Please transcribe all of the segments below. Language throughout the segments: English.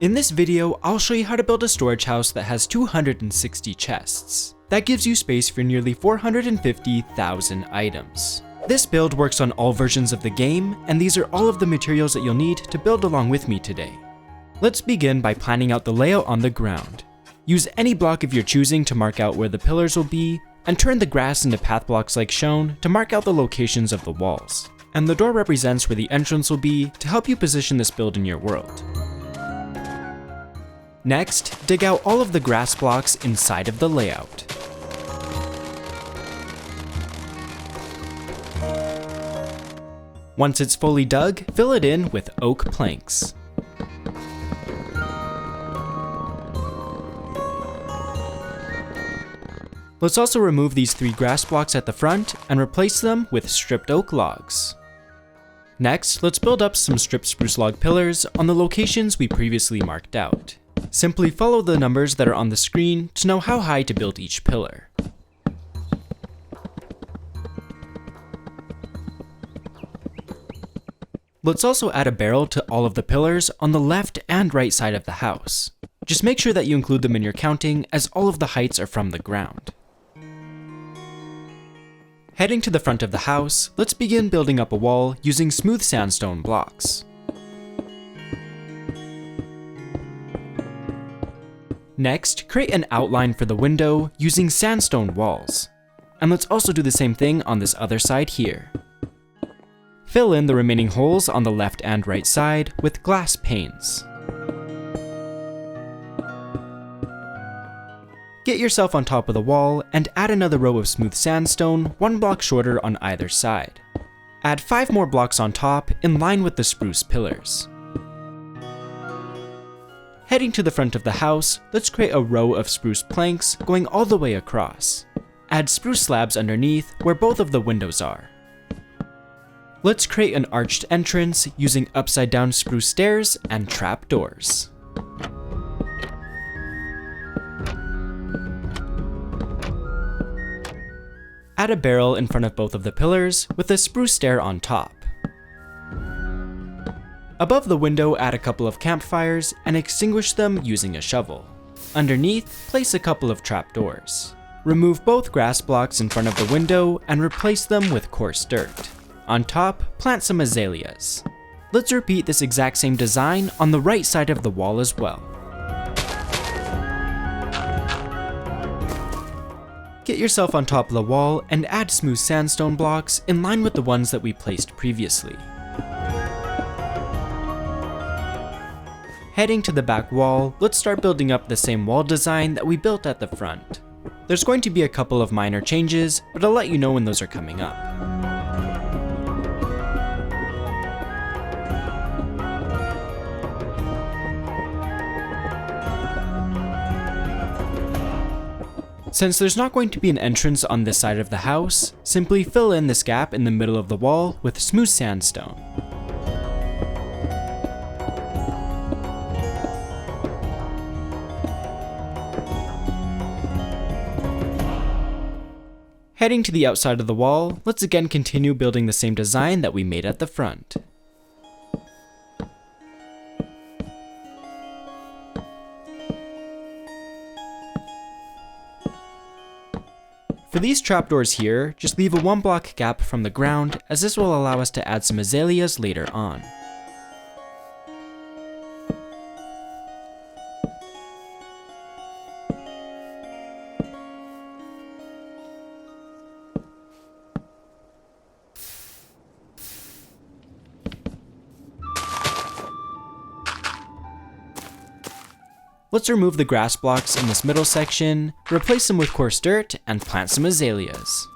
In this video, I'll show you how to build a storage house that has 260 chests. That gives you space for nearly 450,000 items. This build works on all versions of the game, and these are all of the materials that you'll need to build along with me today. Let's begin by planning out the layout on the ground. Use any block of your choosing to mark out where the pillars will be, and turn the grass into path blocks like shown to mark out the locations of the walls. And the door represents where the entrance will be to help you position this build in your world. Next, dig out all of the grass blocks inside of the layout. Once it's fully dug, fill it in with oak planks. Let's also remove these 3 grass blocks at the front and replace them with stripped oak logs. Next, let's build up some stripped spruce log pillars on the locations we previously marked out. Simply follow the numbers that are on the screen to know how high to build each pillar. Let's also add a barrel to all of the pillars on the left and right side of the house. Just make sure that you include them in your counting, as all of the heights are from the ground. Heading to the front of the house, let's begin building up a wall using smooth sandstone blocks. Next, create an outline for the window using sandstone walls. And let's also do the same thing on this other side here. Fill in the remaining holes on the left and right side with glass panes. Get yourself on top of the wall and add another row of smooth sandstone, 1 block shorter on either side. Add 5 more blocks on top in line with the spruce pillars. Heading to the front of the house, let's create a row of spruce planks going all the way across. Add spruce slabs underneath where both of the windows are. Let's create an arched entrance using upside down spruce stairs and trapdoors. Add a barrel in front of both of the pillars with a spruce stair on top. Above the window, add a couple of campfires and extinguish them using a shovel. Underneath, place a couple of trapdoors. Remove both grass blocks in front of the window and replace them with coarse dirt. On top, plant some azaleas. Let's repeat this exact same design on the right side of the wall as well. Get yourself on top of the wall and add smooth sandstone blocks in line with the ones that we placed previously. Heading to the back wall, let's start building up the same wall design that we built at the front. There's going to be a couple of minor changes, but I'll let you know when those are coming up. Since there's not going to be an entrance on this side of the house, simply fill in this gap in the middle of the wall with smooth sandstone. Heading to the outside of the wall, let's again continue building the same design that we made at the front. For these trapdoors here, just leave a 1 block gap from the ground, as this will allow us to add some azaleas later on. Let's remove the grass blocks in this middle section, replace them with coarse dirt, and plant some azaleas.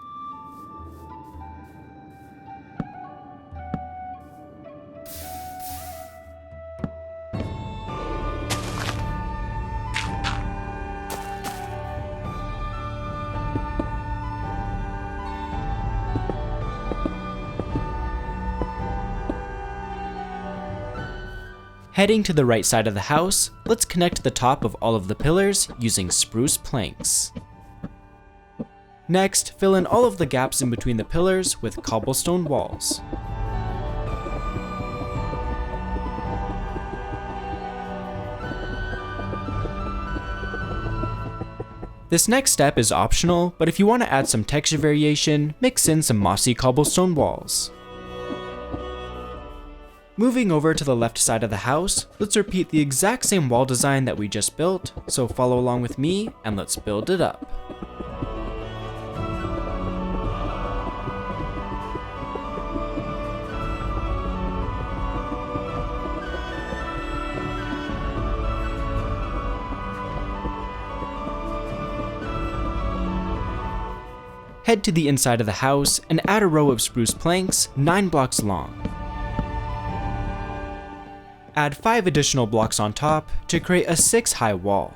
Heading to the right side of the house, let's connect the top of all of the pillars using spruce planks. Next, fill in all of the gaps in between the pillars with cobblestone walls. This next step is optional, but if you want to add some texture variation, mix in some mossy cobblestone walls. Moving over to the left side of the house, let's repeat the exact same wall design that we just built, so follow along with me and let's build it up. Head to the inside of the house and add a row of spruce planks 9 blocks long. Add 5 additional blocks on top to create a 6-high wall.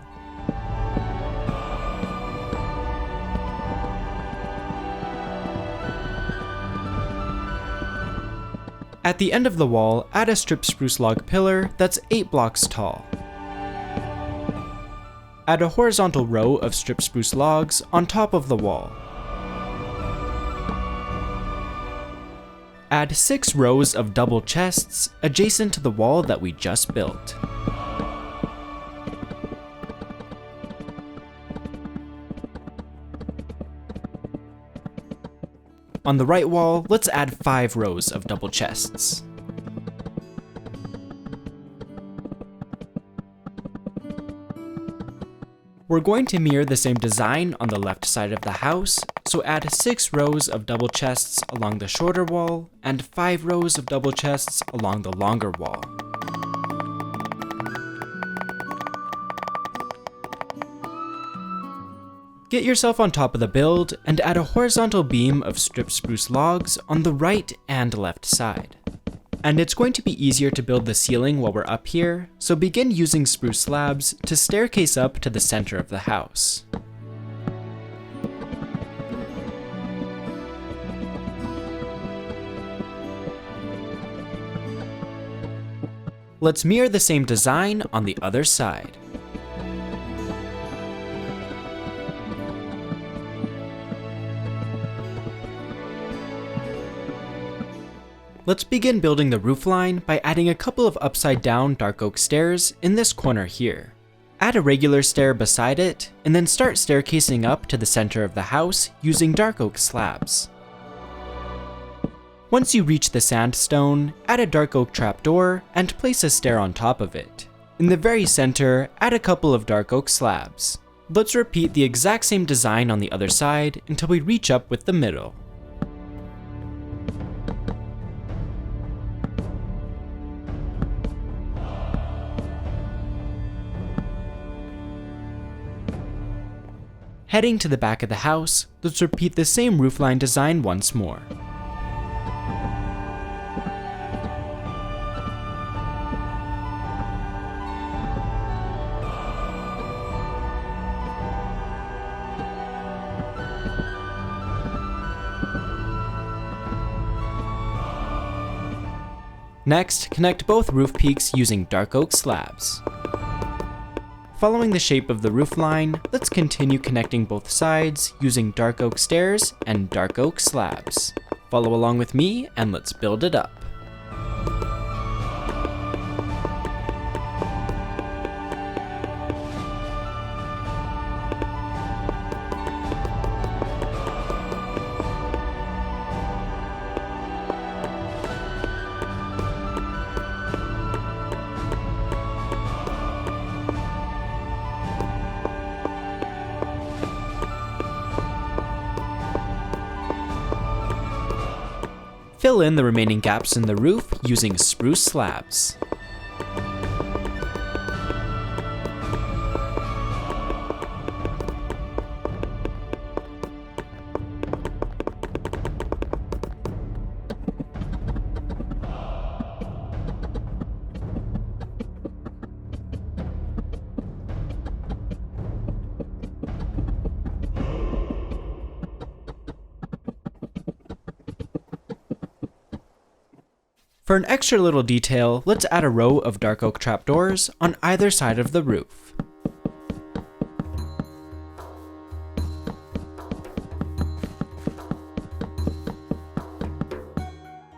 At the end of the wall, add a stripped spruce log pillar that's 8 blocks tall. Add a horizontal row of stripped spruce logs on top of the wall. Add 6 rows of double chests adjacent to the wall that we just built. On the right wall, let's add 5 rows of double chests. We're going to mirror the same design on the left side of the house, so add 6 rows of double chests along the shorter wall and 5 rows of double chests along the longer wall. Get yourself on top of the build and add a horizontal beam of stripped spruce logs on the right and left side. And it's going to be easier to build the ceiling while we're up here, so begin using spruce slabs to staircase up to the center of the house. Let's mirror the same design on the other side. Let's begin building the roofline by adding a couple of upside down dark oak stairs in this corner here. Add a regular stair beside it, and then start staircasing up to the center of the house using dark oak slabs. Once you reach the sandstone, add a dark oak trapdoor and place a stair on top of it. In the very center, add a couple of dark oak slabs. Let's repeat the exact same design on the other side until we reach up with the middle. Heading to the back of the house, let's repeat the same roofline design once more. Next, connect both roof peaks using dark oak slabs. Following the shape of the roofline, let's continue connecting both sides using dark oak stairs and dark oak slabs. Follow along with me and let's build it up. Fill in the remaining gaps in the roof using spruce slabs. For an extra little detail, let's add a row of dark oak trapdoors on either side of the roof.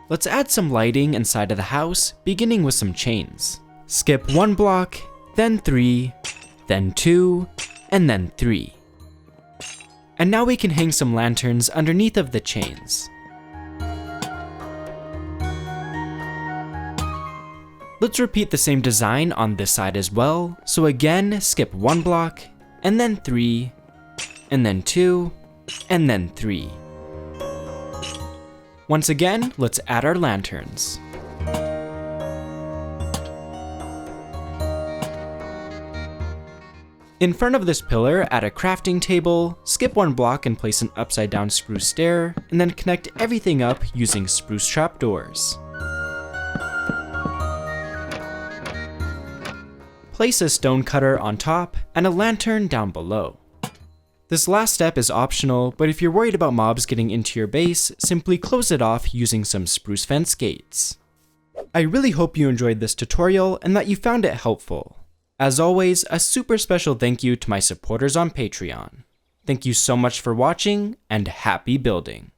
Let's add some lighting inside of the house, beginning with some chains. Skip 1 block, then 3, then 2, and then 3. And now we can hang some lanterns underneath of the chains. Let's repeat the same design on this side as well. So again, skip 1 block, and then 3, and then 2, and then 3. Once again, let's add our lanterns. In front of this pillar, add a crafting table, skip 1 block and place an upside down spruce stair, and then connect everything up using spruce trapdoors. Place a stone cutter on top and a lantern down below. This last step is optional, but if you're worried about mobs getting into your base, simply close it off using some spruce fence gates. I really hope you enjoyed this tutorial and that you found it helpful. As always, a super special thank you to my supporters on Patreon. Thank you so much for watching, and happy building!